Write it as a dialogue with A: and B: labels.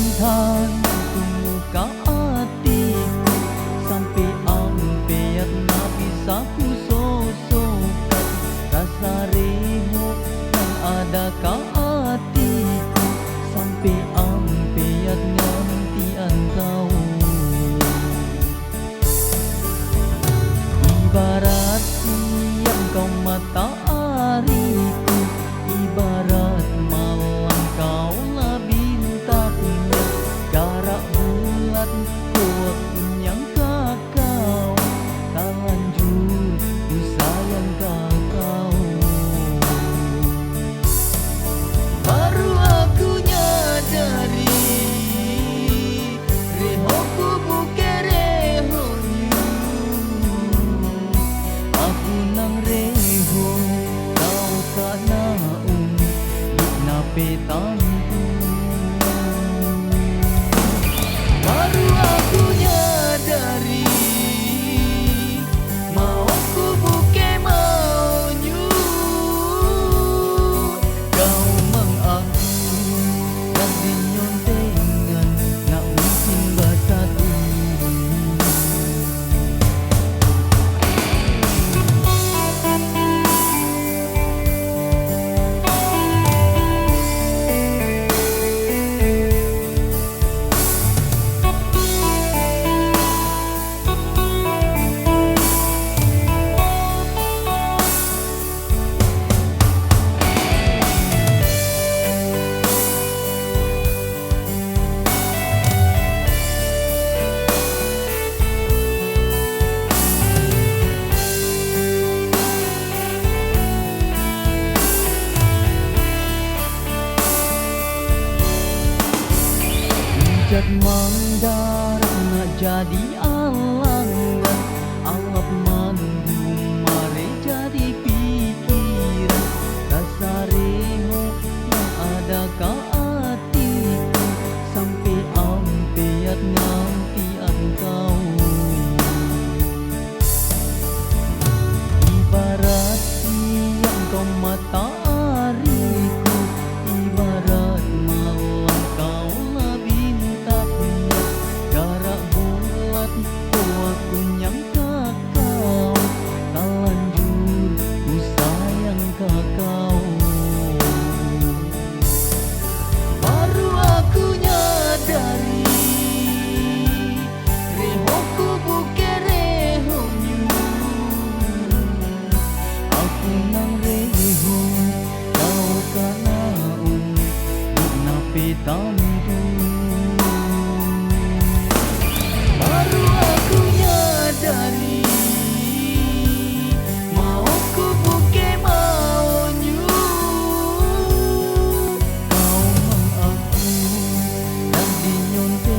A: mantanku muka hatiku sampai ampeat nak bisa ku sosokkan rasa reho yang ada ka hatiku sampai ampeat ngantian kau. Ibarat siang kau matahariku, ibarat malam kau lah bintangnya, garak bulan kuat yang kakau, tak lanjut ku sayang kakau. Baru aku nyadari rehoku bukan rehonyu, aku nang reho kau tak naung na petanku. Baru aku nyadari mauku bukan maunya, kau mengaku dan dinyontengan nak mungkin bersatu. Jat mandaran nak jadi alangan, alap manggung mare jadi pikiran, rasa reho yang ada ka hatiku sampai ampeat ngantian kau. Ibarat siang kau matahariku, ibarat malam kau lah bintangnya, garak bulat aku yang kakau, tak lanjut ku sayang kakau. Baru aku nyadari rehoku bukan rehonyu, aku nang reho kau tak naung na petanku. Baru aku nyadari mauku bukan maunya, kau mengaku dan dinyontek